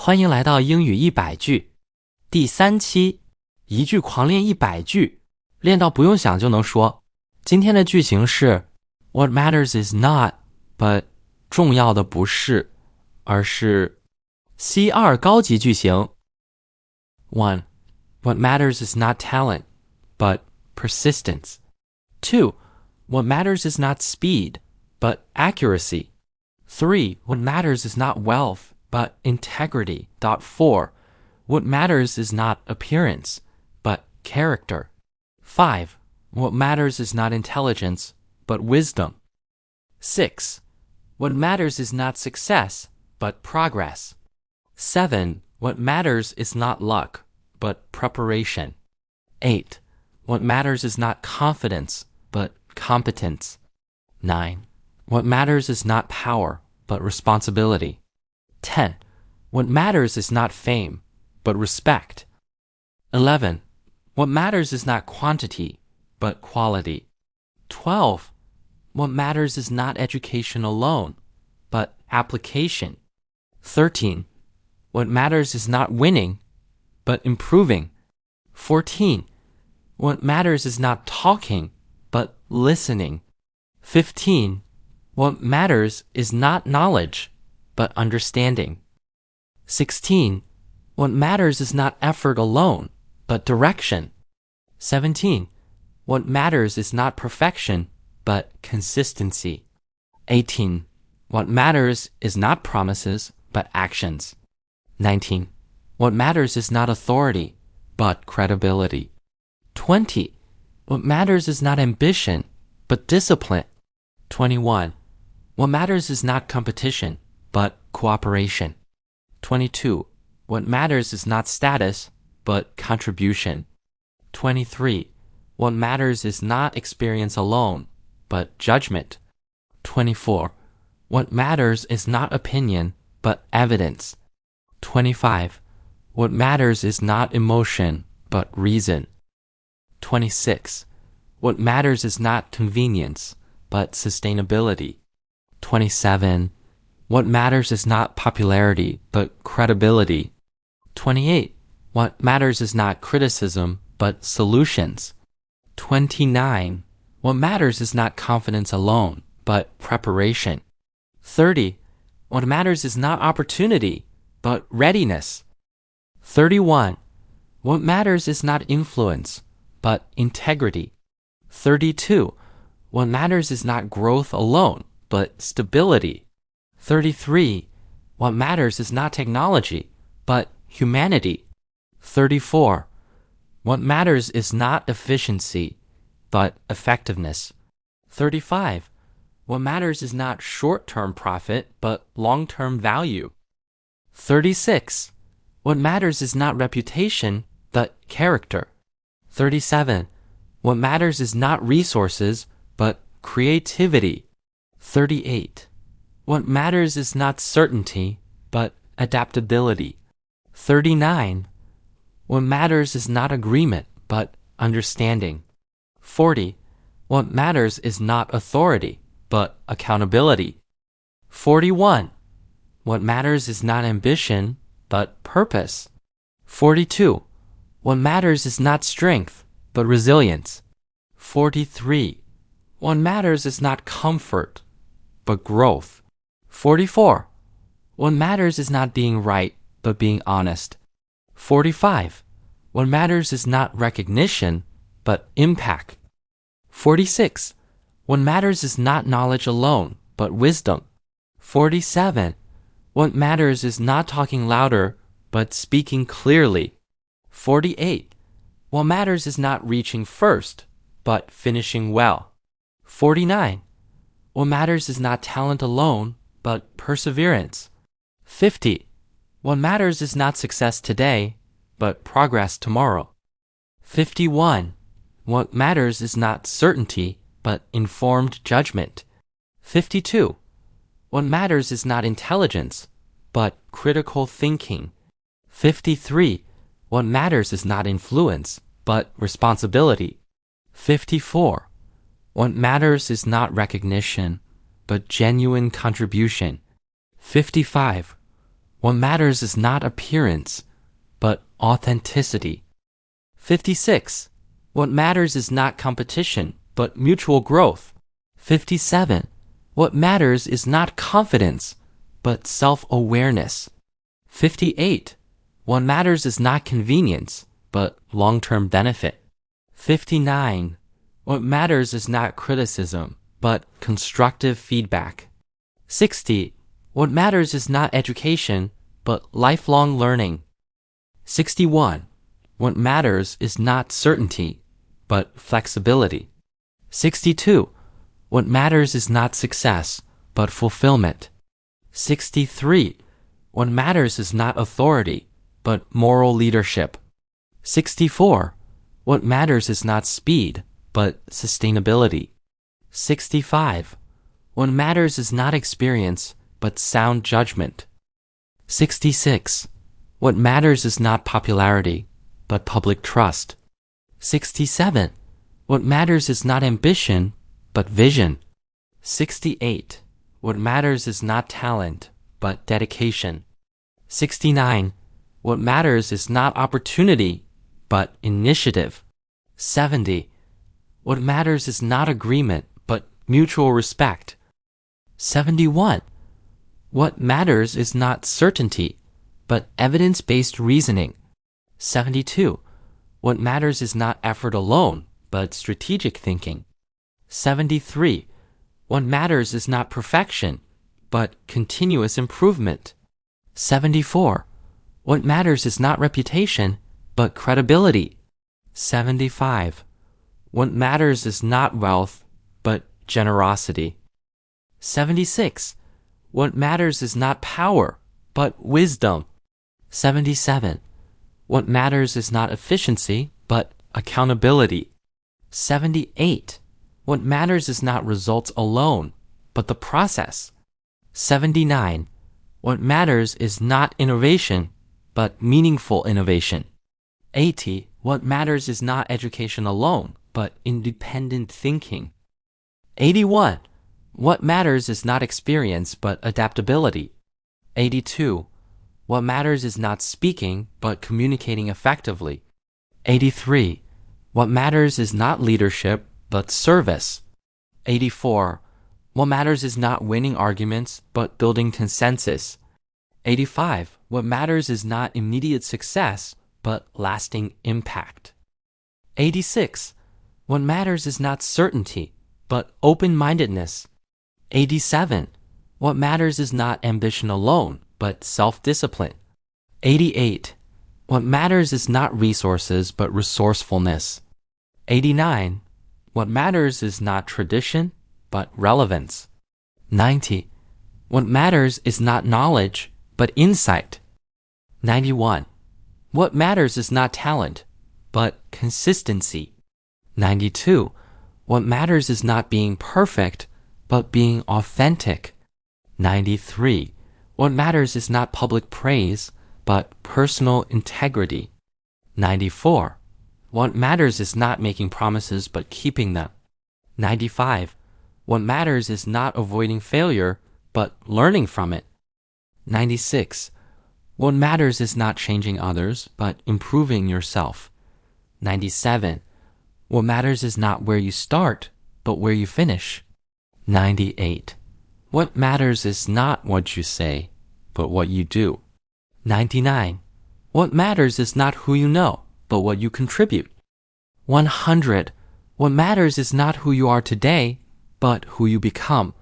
欢迎来到英语100句第3期，一句狂练100句，练到不用想就能说。今天的句型是 What matters is not, but 重要的不是，而是 C2 高级句型。1. What matters is not talent, but persistence. 2. What matters is not speed, but accuracy. 3. What matters is not wealth, but integrity. 4. What matters is not appearance, but character. 5. What matters is not intelligence, but wisdom. 6. What matters is not success, but progress. 7. What matters is not luck, but preparation. 8. What matters is not confidence, but competence. 9. What matters is not power, but responsibility. 10. What matters is not fame, but respect. 11. What matters is not quantity, but quality. 12. What matters is not education alone, but application. 13. What matters is not winning, but improving. 14. What matters is not talking, but listening. 15. What matters is not knowledge, but understanding. 16. What matters is not effort alone, but direction. 17. What matters is not perfection, but consistency. 18. What matters is not promises, but actions. 19. What matters is not authority, but credibility. 20. What matters is not ambition, but discipline. 21. What matters is not competition, but cooperation. 22. What matters is not status, but contribution. 23. What matters is not experience alone, but judgment. 24. What matters is not opinion, but evidence. 25. What matters is not emotion, but reason. 26. What matters is not convenience, but sustainability. 27. What matters is not popularity, but credibility. 28. What matters is not criticism, but solutions. 29. What matters is not confidence alone, but preparation. 30. What matters is not opportunity, but readiness. 31. What matters is not influence, but integrity. 32. What matters is not growth alone, but stability. 33. What matters is not technology, but humanity. 34. What matters is not efficiency, but effectiveness. 35. What matters is not short-term profit, but long-term value. 36. What matters is not reputation, but character. 37. What matters is not resources, but creativity. 38. What matters is not certainty, but adaptability. 39. What matters is not agreement, but understanding. 40. What matters is not authority, but accountability. 41. What matters is not ambition, but purpose. 42. What matters is not strength, but resilience. 43. What matters is not comfort, but growth. 44. What matters is not being right, but being honest. 45. What matters is not recognition, but impact. 46. What matters is not knowledge alone, but wisdom. 47. What matters is not talking louder, but speaking clearly. 48. What matters is not reaching first, but finishing well. 49. What matters is not talent alone, but perseverance. 50. What matters is not success today, but progress tomorrow. 51. What matters is not certainty, but informed judgment. 52. What matters is not intelligence, but critical thinking. 53. What matters is not influence, but responsibility. 54. What matters is not recognition, but genuine contribution. 55. What matters is not appearance, but authenticity. 56. What matters is not competition, but mutual growth. 57. What matters is not confidence, but self-awareness. 58. What matters is not convenience, but long-term benefit. 59. What matters is not criticism, but constructive feedback. 60. What matters is not education, but lifelong learning. 61. What matters is not certainty, but flexibility. 62. What matters is not success, but fulfillment. 63. What matters is not authority, but moral leadership. 64. What matters is not speed, but sustainability. 65. What matters is not experience, but sound judgment. 66. What matters is not popularity, but public trust. 67. What matters is not ambition, but vision. 68. What matters is not talent, but dedication. 69. What matters is not opportunity, but initiative. 70. What matters is not agreement, but mutual respect. 71. What matters is not certainty, but evidence-based reasoning. 72. What matters is not effort alone, but strategic thinking. 73. What matters is not perfection, but continuous improvement. 74. What matters is not reputation, but credibility. 75. What matters is not wealth, but generosity. 76. What matters is not power, but wisdom. 77. What matters is not efficiency, but accountability. 78. What matters is not results alone, but the process. 79. What matters is not innovation, but meaningful innovation. 80. What matters is not education alone, but independent thinking. 81. What matters is not experience, but adaptability. 82. What matters is not speaking, but communicating effectively. 83. What matters is not leadership, but service. 84. What matters is not winning arguments, but building consensus. 85. What matters is not immediate success, but lasting impact. 86. What matters is not certainty, but open-mindedness. 87. What matters is not ambition alone, but self-discipline. 88. What matters is not resources, but resourcefulness. 89. What matters is not tradition, but relevance. 90. What matters is not knowledge, but insight. 91. What matters is not talent, but consistency. 92. What matters is not being perfect, but being authentic. 93. What matters is not public praise, but personal integrity. 94. What matters is not making promises, but keeping them. 95. What matters is not avoiding failure, but learning from it. 96. What matters is not changing others, but improving yourself. 97. What matters is not where you start, but where you finish. 98. What matters is not what you say, but what you do. 99. What matters is not who you know, but what you contribute. 100. What matters is not who you are today, but who you become.